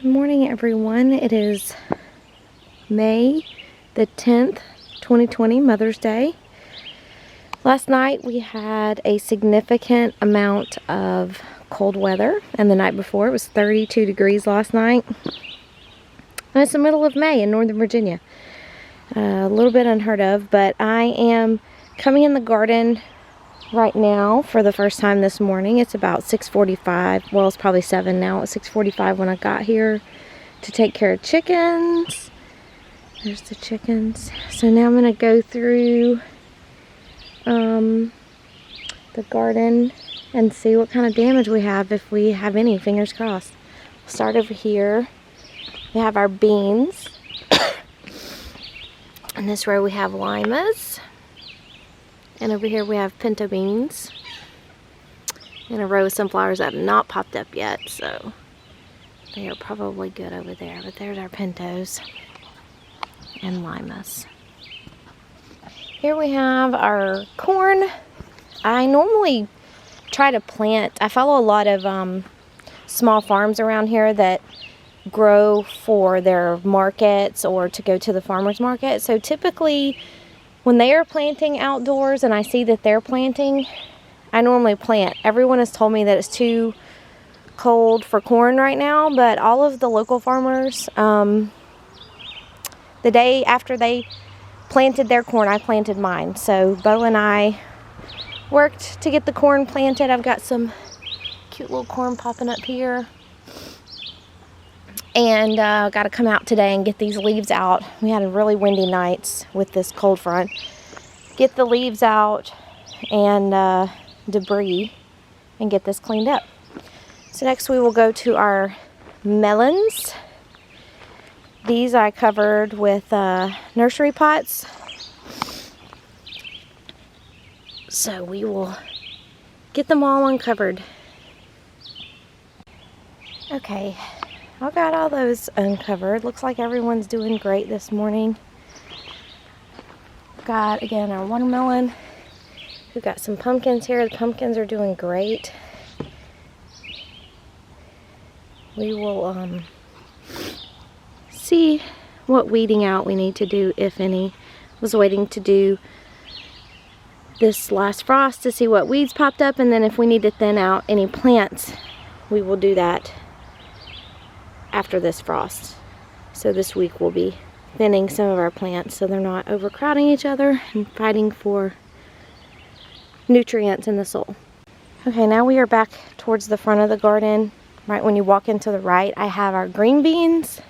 Good morning, everyone. It is May the 10th, 2020, Mother's Day. Last night we had a significant amount of cold weather, and the night before it was 32 degrees last night. And it's the middle of May in Northern Virginia. A little bit unheard of, but I am coming in the garden right now for the first time this morning. It's about 6:45. Well, it's probably 7 now. It's 6:45 when I got here to take care of chickens. There's the chickens. So now I'm going to go through the garden and see what kind of damage we have, if we have any, fingers crossed. We'll start over here. We have our beans. In this row we have limas. And over here we have pinto beans. And a row of sunflowers that have not popped up yet, so they are probably good over there. But there's our pintos and limas. Here we have our corn. I normally try to plant, I follow a lot of small farms around here that grow for their markets or to go to the farmer's market. So typically when they are planting outdoors and I see that they're planting, I normally plant. Everyone has told me that it's too cold for corn right now, but all of the local farmers, the day after they planted their corn, I planted mine. So Bo and I worked to get the corn planted. I've got some cute little corn popping up here. And got to come out today and get these leaves out. We had a really windy nights with this cold front. Get the leaves out and debris and get this cleaned up. So next we will go to our melons. These I covered with nursery pots. So we will get them all uncovered. Okay. I got all those uncovered. Looks like everyone's doing great this morning. Got, again, our watermelon. We've got some pumpkins here. The pumpkins are doing great. We will see what weeding out we need to do, if any. Was waiting to do this last frost to see what weeds popped up, and then if we need to thin out any plants, we will do that after this frost. So this week we'll be thinning some of our plants so they're not overcrowding each other and fighting for nutrients in the soil. Okay, now we are back towards the front of the garden. Right when you walk into the right, I have our green beans.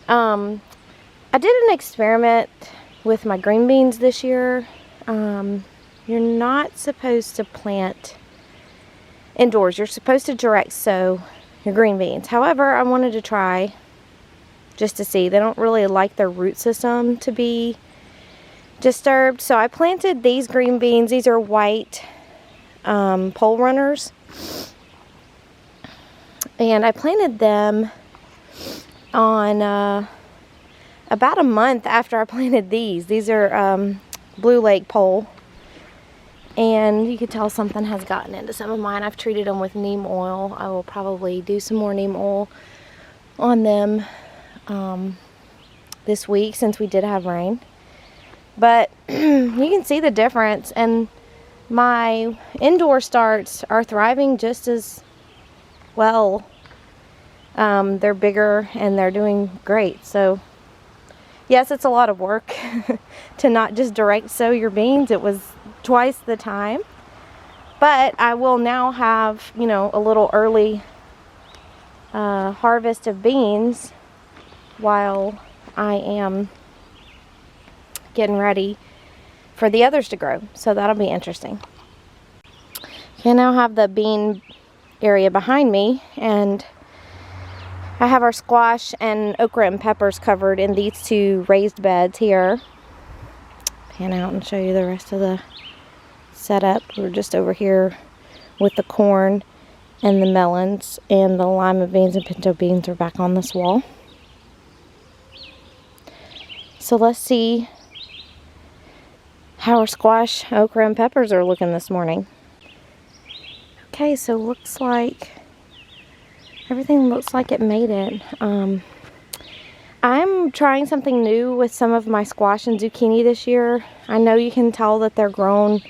I did an experiment with my green beans this year. You're not supposed to plant indoors. You're supposed to direct sow your green beans. However, I wanted to try just to see. They don't really like their root system to be disturbed. So I planted these green beans. These are white pole runners. And I planted them on about a month after I planted these. These are Blue Lake pole. And you can tell something has gotten into some of mine. I've treated them with neem oil. I will probably do some more neem oil on them this week since we did have rain. But you can see the difference. And my indoor starts are thriving just as well. They're bigger and they're doing great. So yes, it's a lot of work to not just direct sow your beans. It was twice the time, but I will now have, you know, a little early harvest of beans while I am getting ready for the others to grow. So that'll be interesting. Okay, I now have the bean area behind me, and I have our squash and okra and peppers covered in these two raised beds here. Pan out and show you the rest of the setup. We're just over here with the corn and the melons, and the lima beans and pinto beans are back on this wall. So let's see how our squash, okra, and peppers are looking this morning. Okay, so looks like everything looks like it made it. I'm trying something new with some of my squash and zucchini this year. I know you can tell that they're grown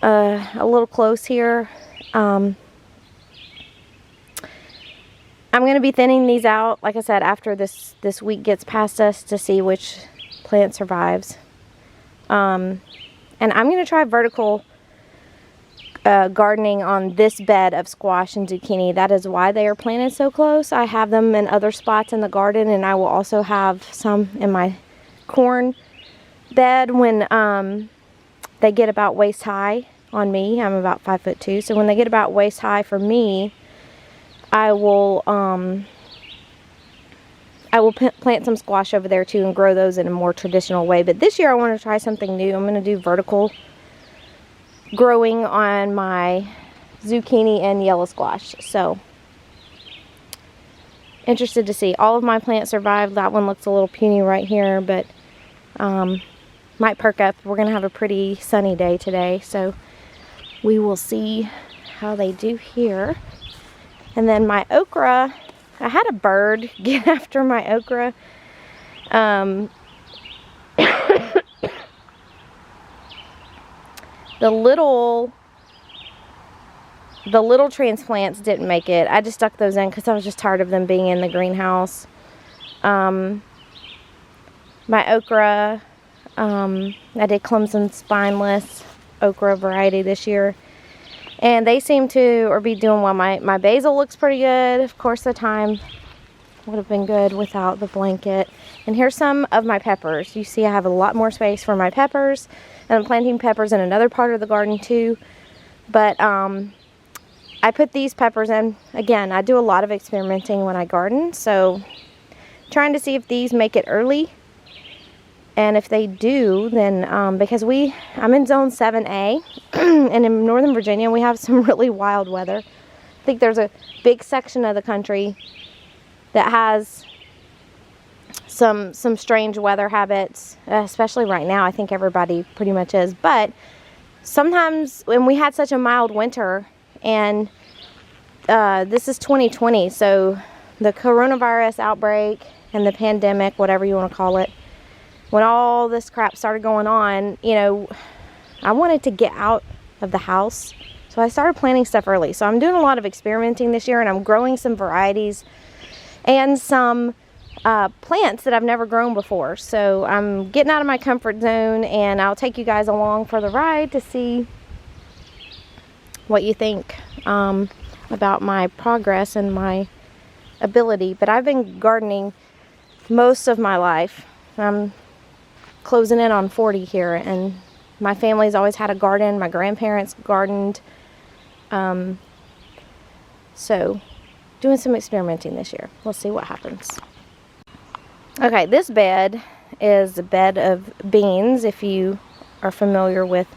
a little close here. I'm going to be thinning these out, like I said, after this week gets past us to see which plant survives. And I'm going to try vertical gardening on this bed of squash and zucchini. That is why they are planted so close. I have them in other spots in the garden, and I will also have some in my corn bed when they get about waist high on me. I'm about 5'2", so when they get about waist high for me, I will plant some squash over there too and grow those in a more traditional way. But this year I want to try something new. I'm going to do vertical growing on my zucchini and yellow squash. So interested to see. All of my plants survived. That one looks a little puny right here, but might perk up. We're going to have a pretty sunny day today, so we will see how they do here. And then my okra, I had a bird get after my okra. The little transplants didn't make it. I just stuck those in because I was just tired of them being in the greenhouse. My okra, I did Clemson spineless okra variety this year, and they seem to be doing well. My basil looks pretty good. Of course, the thyme would have been good without the blanket. And here's some of my peppers. You see I have a lot more space for my peppers, and I'm planting peppers in another part of the garden too. But I put these peppers in. Again, I do a lot of experimenting when I garden, so trying to see if these make it early. And if they do, then because I'm in zone 7A, and in Northern Virginia we have some really wild weather. I think there's a big section of the country that has some strange weather habits, especially right now. I think everybody pretty much is. But sometimes when we had such a mild winter, and this is 2020, so the coronavirus outbreak and the pandemic, whatever you want to call it, when all this crap started going on, you know, I wanted to get out of the house. So I started planting stuff early. So I'm doing a lot of experimenting this year, and I'm growing some varieties and some plants that I've never grown before. So I'm getting out of my comfort zone, and I'll take you guys along for the ride to see what you think about my progress and my ability. But I've been gardening most of my life. I'm closing in on 40 here, and my family's always had a garden. My grandparents gardened. So doing some experimenting this year. We'll see what happens. Okay, this bed is a bed of beans. If you are familiar with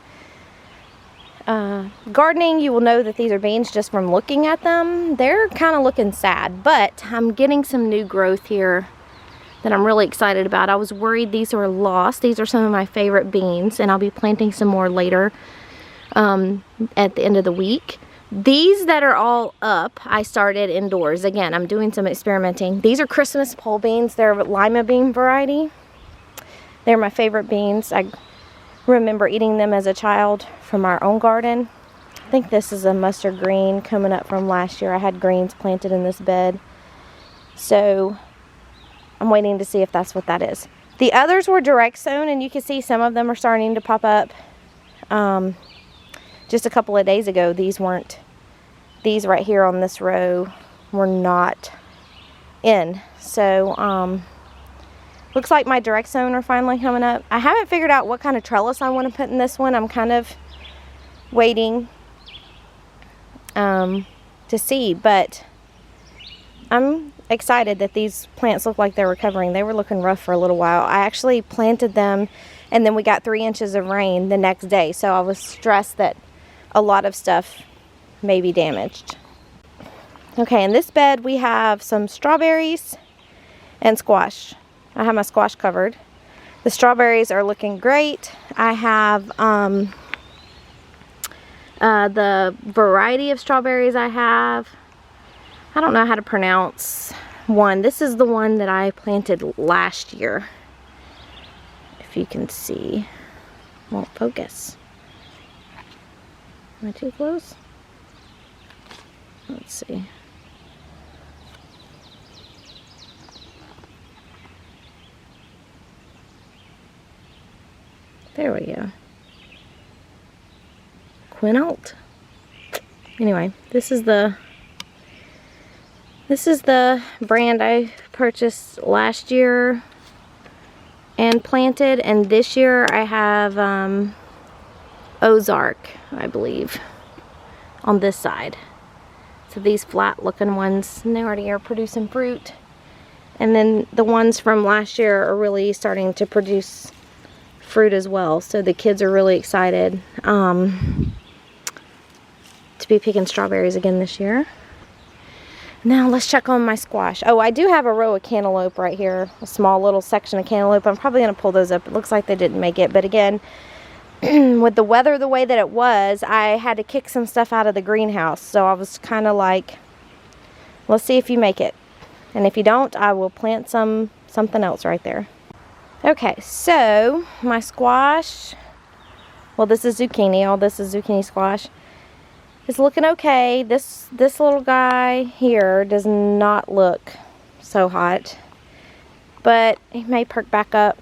gardening, you will know that these are beans just from looking at them. They're kind of looking sad, but I'm getting some new growth here that I'm really excited about. I was worried these were lost. These are some of my favorite beans, and I'll be planting some more later at the end of the week. These that are all up, I started indoors. Again, I'm doing some experimenting. These are Christmas pole beans. They're a Lima bean variety. They're my favorite beans. I remember eating them as a child from our own garden. I think this is a mustard green coming up from last year. I had greens planted in this bed. So I'm waiting to see if that's what that is. The others were direct sown, and you can see some of them are starting to pop up. Just a couple of days ago, these right here on this row were not in. So looks like my direct sown are finally coming up. I haven't figured out what kind of trellis I want to put in this one. I'm kind of waiting to see, but I'm excited that these plants look like they're recovering. They were looking rough for a little while. I actually planted them, and then we got 3 inches of rain the next day, so I was stressed that a lot of stuff may be damaged. Okay, in this bed we have some strawberries and squash. I have my squash covered. The strawberries are looking great. I have the variety of strawberries I have I don't know how to pronounce one. This is the one that I planted last year. If you can see. Won't focus. Am I too close? Let's see. There we go. Quinault. Anyway, this is the brand I purchased last year and planted, and this year I have Ozark, I believe, on this side. So these flat looking ones, and they already are producing fruit. And then the ones from last year are really starting to produce fruit as well. So the kids are really excited to be picking strawberries again this year. Now let's check on my squash. Oh, I do have a row of cantaloupe right here. A small little section of cantaloupe. I'm probably going to pull those up. It looks like they didn't make it. But again, with the weather the way that it was, I had to kick some stuff out of the greenhouse. So I was kind of like, let's see if you make it. And if you don't, I will plant something else right there. Okay, so my squash, well, this is zucchini. All this is zucchini squash. It's looking okay. This little guy here does not look so hot, but he may perk back up.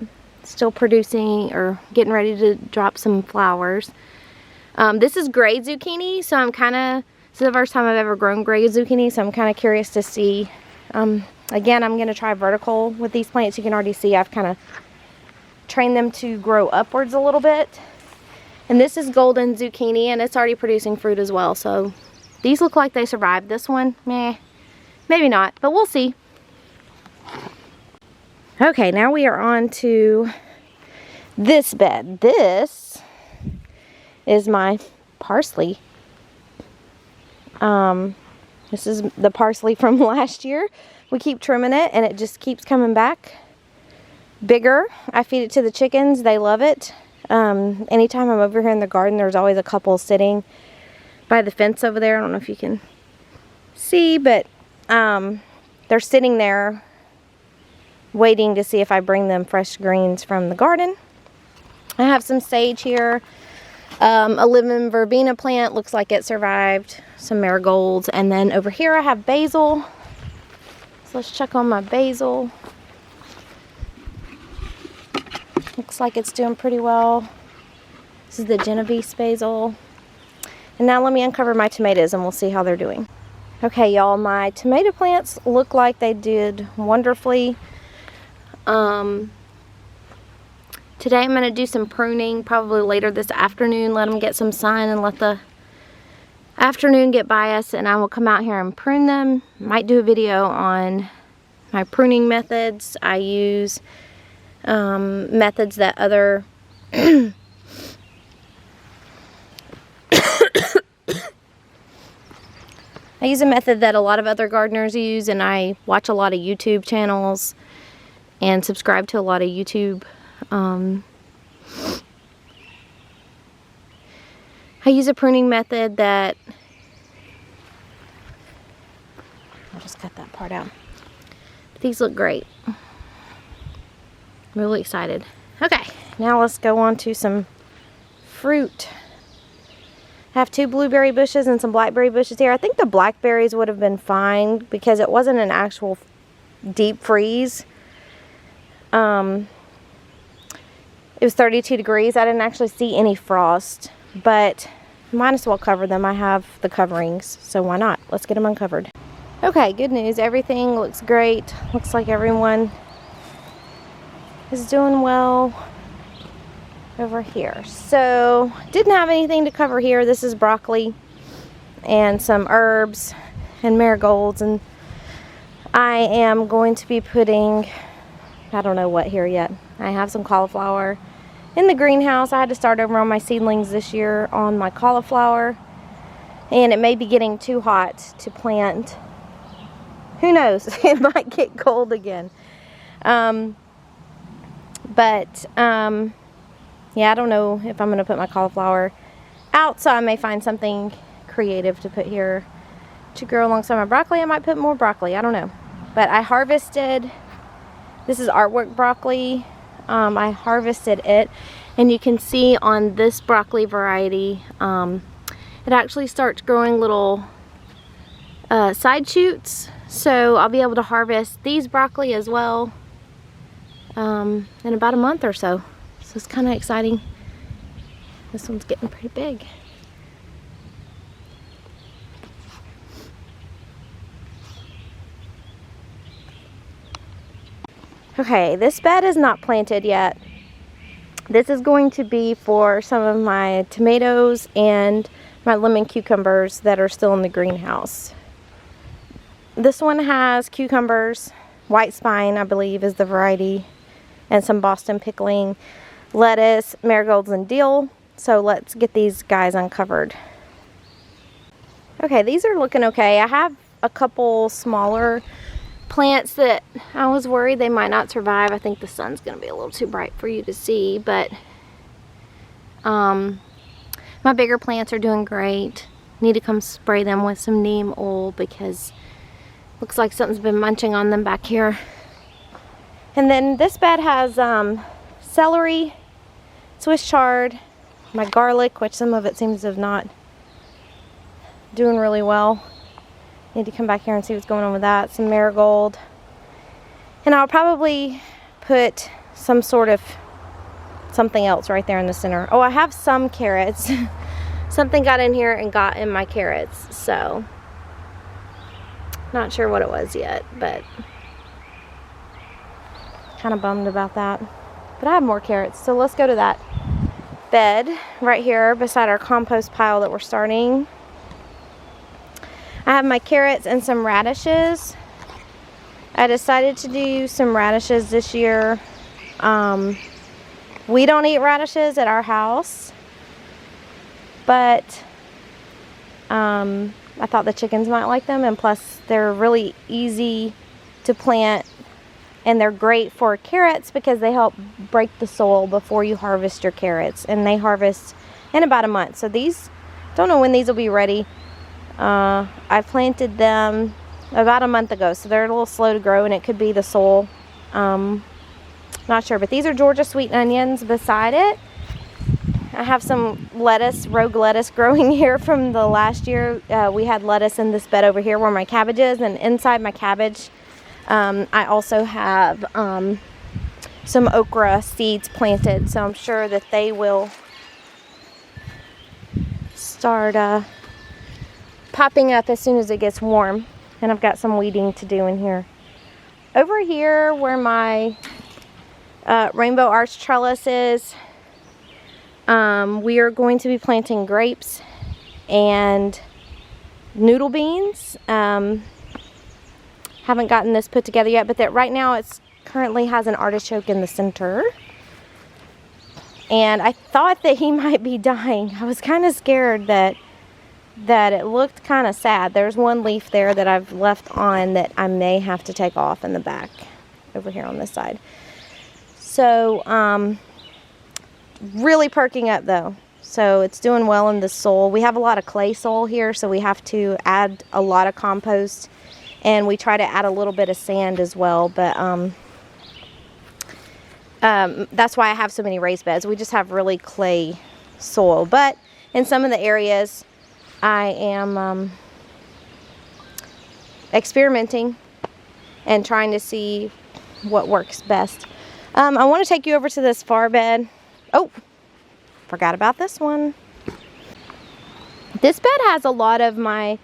Still producing or getting ready to drop some flowers. This is gray zucchini, so I'm kind of, this is the first time I've ever grown gray zucchini, so I'm kind of curious to see. Again, I'm going to try vertical with these plants. You can already see I've kind of trained them to grow upwards a little bit. And this is golden zucchini, and it's already producing fruit as well. So these look like they survived. This one, meh, maybe not, but we'll see. Okay, now we are on to this bed. This is my parsley. This is the parsley from last year. We keep trimming it, and it just keeps coming back bigger. I feed it to the chickens. They love it. Anytime I'm over here in the garden, there's always a couple sitting by the fence over there. I don't know if you can see, but they're sitting there waiting to see if I bring them fresh greens from the garden. I have some sage here. A living verbena plant. Looks like it survived. Some marigolds. And then over here I have basil. So let's check on my basil. Looks like it's doing pretty well. This is the Genovese basil. And now let me uncover my tomatoes and we'll see how they're doing. Okay, y'all, my tomato plants look like they did wonderfully. Today I'm going to do some pruning, probably later this afternoon. Let them get some sun and let the afternoon get by us, and I will come out here and prune them. Might do a video on my pruning methods. I use methods that other I use a method that a lot of other gardeners use, and I watch a lot of YouTube channels and subscribe to a lot of YouTube. I use a pruning method that, I'll just cut that part out. These look great. I'm really excited. Okay, now let's go on to some fruit. I have 2 blueberry bushes and some blackberry bushes here. I think the blackberries would have been fine because it wasn't an actual deep freeze. It was 32 degrees. I didn't actually see any frost, but might as well cover them. I have the coverings, so why not? Let's get them uncovered. Okay, good news. Everything looks great. Looks like everyone is doing well over here. So, didn't have anything to cover here. This is broccoli and some herbs and marigolds, and I am going to be putting, I don't know what here yet. I have some cauliflower in the greenhouse. I had to start over on my seedlings this year on my cauliflower, and it may be getting too hot to plant. Who knows? It might get cold again. Yeah, I don't know if I'm going to put my cauliflower out, so I may find something creative to put here to grow alongside my broccoli. I might put more broccoli, I don't know. But I harvested, this is artwork broccoli. I harvested it, and you can see on this broccoli variety, it actually starts growing little side shoots. So I'll be able to harvest these broccoli as well in about a month or so. So it's kind of exciting. This one's getting pretty big. Okay, this bed is not planted yet. This is going to be for some of my tomatoes and my lemon cucumbers that are still in the greenhouse. This one has cucumbers, white spine I believe is the variety, and some Boston pickling, lettuce, marigolds, and dill. So let's get these guys uncovered. Okay, these are looking okay. I have a couple smaller plants that I was worried they might not survive. I think the sun's going to be a little too bright for you to see, but my bigger plants are doing great. Need to come spray them with some neem oil because looks like something's been munching on them back here. And then this bed has celery, Swiss chard, my garlic, which some of it seems to have not doing really well. Need to come back here and see what's going on with that. Some marigold. And I'll probably put some sort of something else right there in the center. Oh, I have some carrots. Something got in here and got in my carrots. So, not sure what it was yet, but kind of bummed about that. But I have more carrots. So let's go to that bed right here beside our compost pile that we're starting. I have my carrots and some radishes. I decided to do some radishes this year. We don't eat radishes at our house, but I thought the chickens might like them, and plus they're really easy to plant, and they're great for carrots because they help break the soil before you harvest your carrots, and they harvest in about a month. So these, don't know when these will be ready. I planted them about a month ago, so they're a little slow to grow, and it could be the soil. Not sure, but these are Georgia sweet onions beside it. I have some lettuce, rogue lettuce growing here from the last year. We had lettuce in this bed over here where my cabbage is, and inside my cabbage I also have some okra seeds planted, so I'm sure that they will start popping up as soon as it gets warm. And I've got some weeding to do in here. Over here where my rainbow arch trellis is, we are going to be planting grapes and noodle beans. Haven't gotten this put together yet, but that right now it's currently has an artichoke in the center. And I thought that he might be dying. I was kind of scared that it looked kind of sad. There's one leaf there that I've left on that I may have to take off in the back over here on this side. So really perking up though, so it's doing well in the soil. We have a lot of clay soil here, so we have to add a lot of compost, and we try to add a little bit of sand as well, but that's why I have so many raised beds. We just have really clay soil, but in some of the areas I am experimenting and trying to see what works best. I want to take you over to this far bed. Oh, forgot about this one. This bed has a lot of my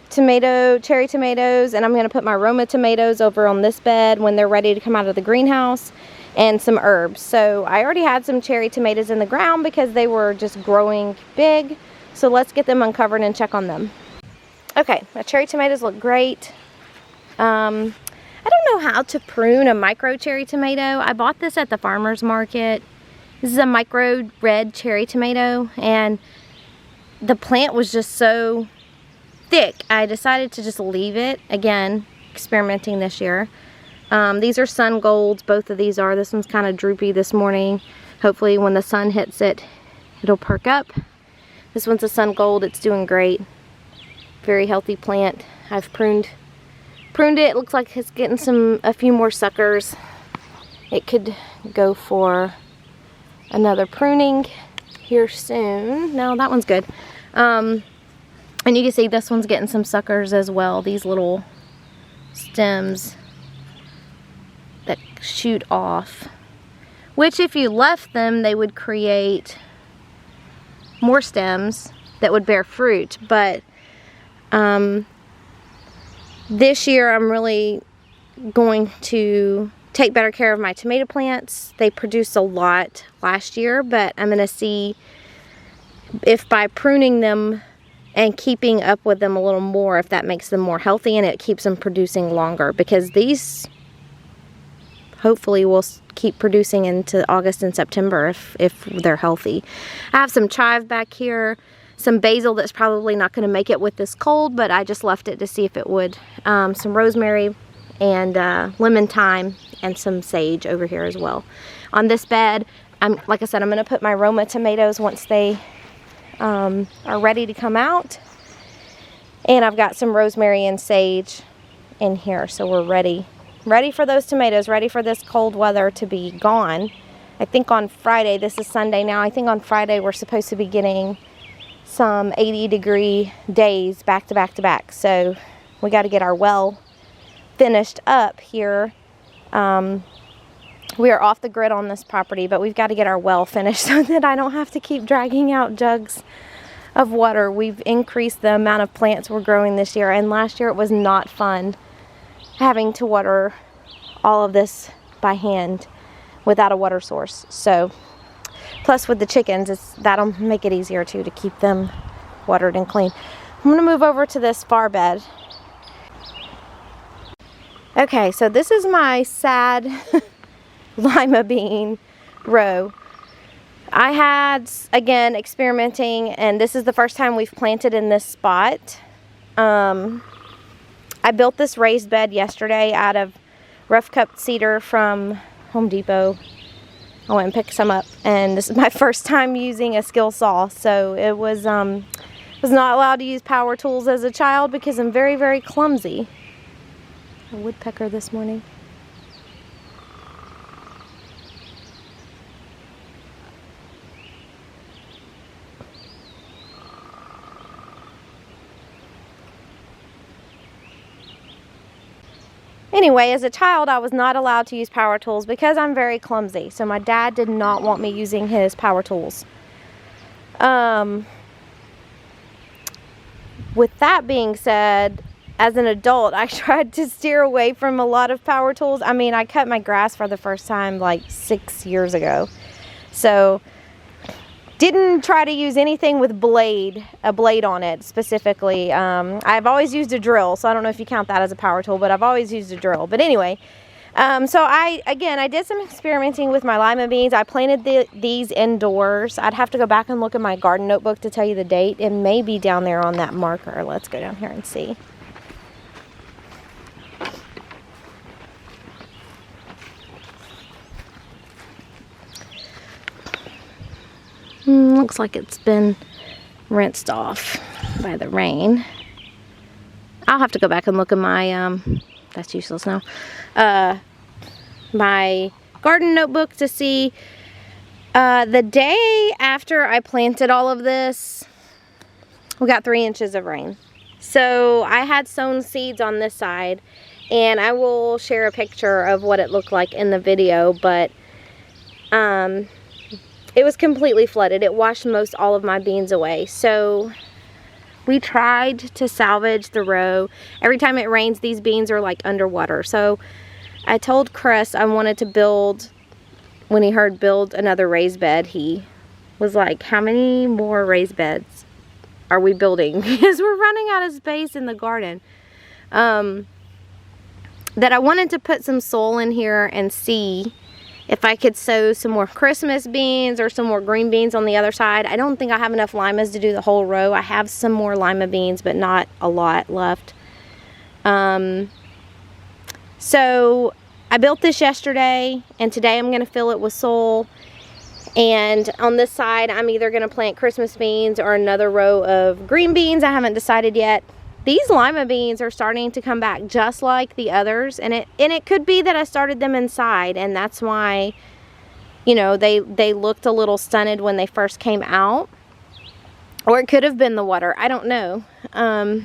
cherry tomatoes, and I'm going to put my Roma tomatoes over on this bed when they're ready to come out of the greenhouse, and some herbs. So I already had some cherry tomatoes in the ground because they were just growing big. So let's get them uncovered and check on them. Okay, my cherry tomatoes look great. I don't know how to prune a micro cherry tomato. I bought this at the farmer's market. This is a micro red cherry tomato, and the plant was just so thick. I decided to just leave it. Again, experimenting this year. These are sun golds. Both of these are. This one's kind of droopy this morning. Hopefully when the sun hits it, it'll perk up. This one's a sun gold. It's doing great. Very healthy plant. I've pruned it. It looks like it's getting a few more suckers. It could go for another pruning here soon. No, that one's good. And you can see this one's getting some suckers as well. These little stems that shoot off, which if you left them, they would create more stems that would bear fruit. But this year I'm really going to take better care of my tomato plants. They produced a lot last year, but I'm going to see if by pruning them and keeping up with them a little more, if that makes them more healthy and it keeps them producing longer, because these hopefully will keep producing into August and September if they're healthy. I have some chive back here, some basil that's probably not going to make it with this cold, but I just left it to see if it would. Some rosemary and lemon thyme and some sage over here as well. On this bed, like I said, I'm going to put my Roma tomatoes once they are ready to come out. And I've got some rosemary and sage in here, so we're ready for those tomatoes, ready for this cold weather to be gone. I think on Friday, this is Sunday now, I think on Friday we're supposed to be getting some 80-degree days back to back to back. So we got to get our well finished up here. We are off the grid on this property, but we've got to get our well finished so that I don't have to keep dragging out jugs of water. We've increased the amount of plants we're growing this year, and last year it was not fun having to water all of this by hand without a water source. So plus with the chickens, that'll make it easier too to keep them watered and clean. I'm going to move over to this far bed. Okay, so this is my sad lima bean row. I had, again, experimenting, and this is the first time we've planted in this spot. I built this raised bed yesterday out of rough cut cedar from Home Depot. I went and picked some up, and this is my first time using a skill saw. So it was not allowed to use power tools as a child because I'm very, very clumsy. A woodpecker this morning. Anyway, as a child, I was not allowed to use power tools because I'm very clumsy. So my dad did not want me using his power tools. With that being said, as an adult, I tried to steer away from a lot of power tools. I mean, I cut my grass for the first time like 6 years ago. So didn't try to use anything with a blade on it specifically. I've always used a drill, so I don't know if you count that as a power tool, but I've always used a drill. But anyway, so I did some experimenting with my lima beans. I planted these indoors. I'd have to go back and look at my garden notebook to tell you the date. It may be down there on that marker. Let's go down here and see. Looks like it's been rinsed off by the rain. I'll have to go back and look at my, that's useless now, my garden notebook to see the day after I planted all of this, we got 3 inches of rain. So I had sown seeds on this side, and I will share a picture of what it looked like in the video, but it was completely flooded. It washed most all of my beans away. So we tried to salvage the row. Every time it rains, these beans are like underwater. So I told Chris I wanted to build, when he heard build another raised bed, he was like, how many more raised beds are we building? Because we're running out of space in the garden. That I wanted to put some soil in here and see if I could sow some more Christmas beans or some more green beans on the other side. I don't think I have enough limas to do the whole row. I have some more lima beans, but not a lot left. So I built this yesterday, and today I'm going to fill it with soil. And on this side, I'm either going to plant Christmas beans or another row of green beans. I haven't decided yet. these Lima beans are starting to come back just like the others, and it could be that I started them inside, and that's why, you know, they looked a little stunted when they first came out. Or it could have been the water. I don't know. I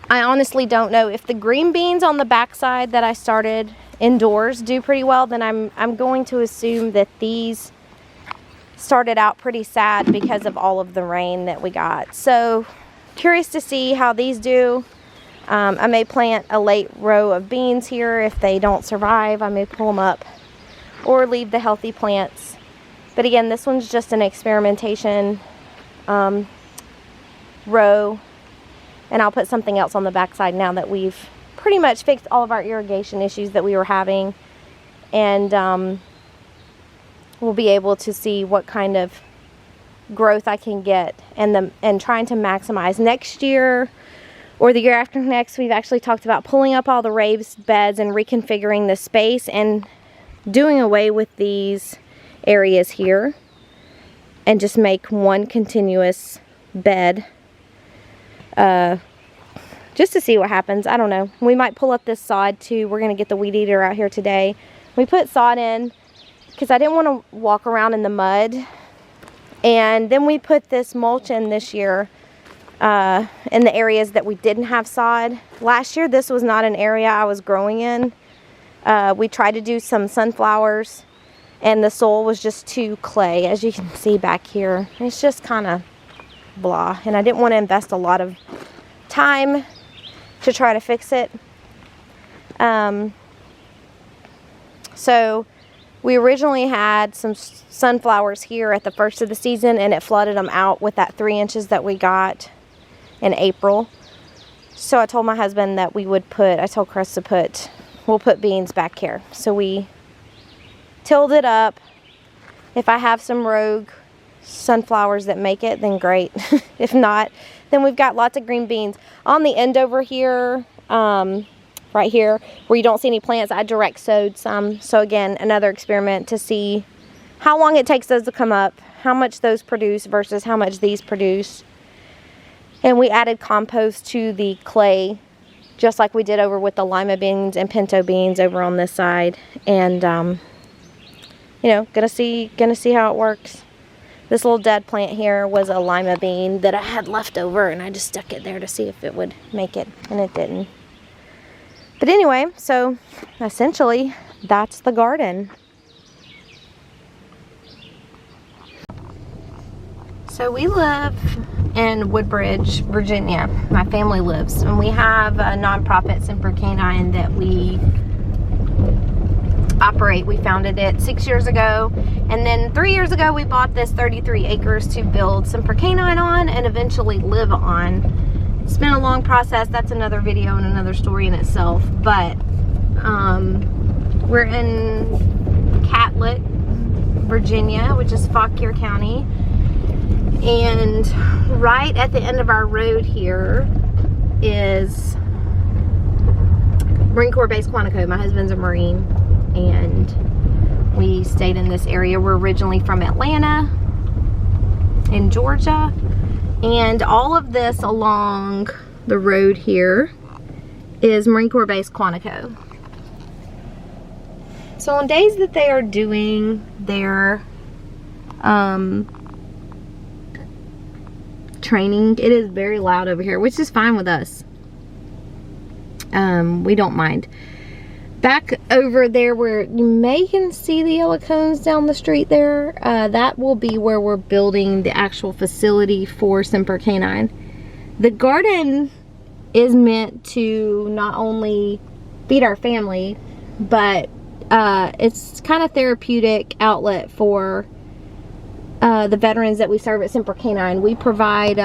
honestly don't know. If the green beans on the backside that I started indoors do pretty well, then I'm going to assume that these started out pretty sad because of all of the rain that we got. So curious to see how these do. I may plant a late row of beans here. If they don't survive, I may pull them up or leave the healthy plants. But again, this one's just an experimentation row, and I'll put something else on the backside now that we've pretty much fixed all of our irrigation issues that we were having, and we'll be able to see what kind of growth I can get, and trying to maximize next year or the year after next. We've actually talked about pulling up all the raised beds and reconfiguring the space and doing away with these areas here and just make one continuous bed, just to see what happens. I don't know. We might pull up this sod too. We're going to get the weed eater out here today. We put sod in because I didn't want to walk around in the mud. And then we put this mulch in this year in the areas that we didn't have sod. Last year, this was not an area I was growing in. We tried to do some sunflowers, and the soil was just too clay, as you can see back here. It's just kind of blah, and I didn't want to invest a lot of time to try to fix it. So we originally had some sunflowers here at the first of the season, and it flooded them out with that 3 inches that we got in April. So I told my husband that I told Chris to we'll put beans back here. So we tilled it up. If I have some rogue sunflowers that make it, then great. If not, then we've got lots of green beans. On the end over here, right here, where you don't see any plants, I direct sowed some. So again, another experiment to see how long it takes those to come up, how much those produce versus how much these produce. And we added compost to the clay, just like we did over with the Lima beans and pinto beans over on this side. And you know, gonna see how it works. This little dead plant here was a Lima bean that I had left over, and I just stuck it there to see if it would make it, and it didn't. But anyway, so essentially that's the garden. So we live in Woodbridge, Virginia. My family lives, and we have a nonprofit, Semper that we operate. We founded it 6 years ago, and then 3 years ago we bought this 33 acres to build Semper on and eventually live on. It's been a long process. That's another video and another story in itself. But we're in Catlett, Virginia, which is Fauquier County. And right at the end of our road here is Marine Corps Base Quantico. My husband's a Marine, and we stayed in this area. We're originally from Atlanta in Georgia. And all of this along the road here is Marine Corps Base Quantico. So on days that they are doing their training, it is very loud over here, which is fine with us. We don't mind. Back over there where you may can see the yellow cones down the street there, that will be where we're building the actual facility for Semper Canine. The garden is meant to not only feed our family, but it's kind of therapeutic outlet for the veterans that we serve at Semper Canine. We provide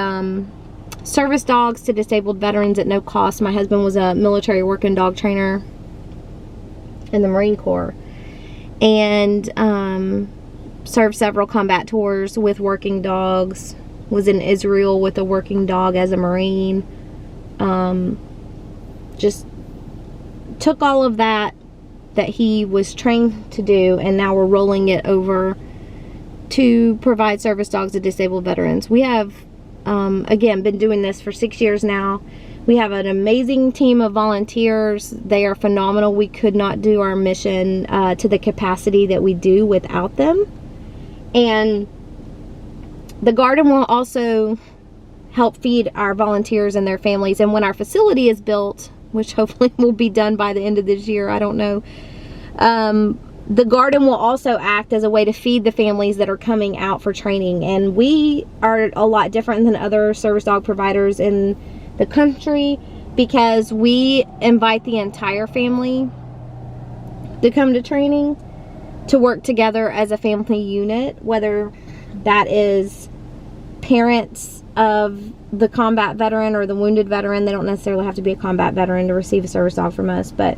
service dogs to disabled veterans at no cost. My husband was a military working dog trainer in the Marine Corps, and served several combat tours with working dogs, was in Israel with a working dog as a Marine. Just took all of that he was trained to do, and now we're rolling it over to provide service dogs to disabled veterans. We have again been doing this for 6 years now. We have an amazing team of volunteers. They are phenomenal. We could not do our mission to the capacity that we do without them. And the garden will also help feed our volunteers and their families. And when our facility is built, which hopefully will be done by the end of this year, I don't know, the garden will also act as a way to feed the families that are coming out for training. And we are a lot different than other service dog providers in the country because we invite the entire family to come to training, to work together as a family unit, whether that is parents of the combat veteran or the wounded veteran. They don't necessarily have to be a combat veteran to receive a service dog from us, but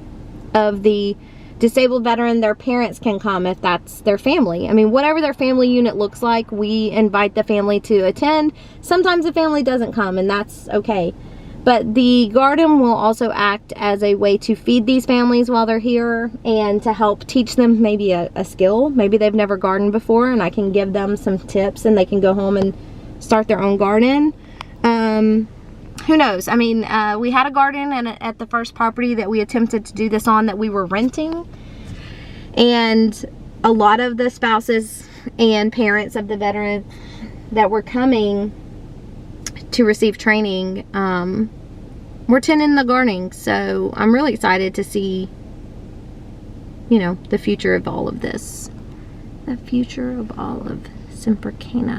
of the disabled veteran, their parents can come if that's their family. I mean, whatever their family unit looks like, we invite the family to attend. Sometimes the family doesn't come, and that's okay. But the garden will also act as a way to feed these families while they're here and to help teach them maybe a skill. Maybe they've never gardened before, and I can give them some tips and they can go home and start their own garden. Who knows? I mean, we had a garden at the first property that we attempted to do this on that we were renting. And a lot of the spouses and parents of the veteran that were coming to receive training were tending the gardening. So I'm really excited to see, you know, the future of all of this. The future of all of Semper.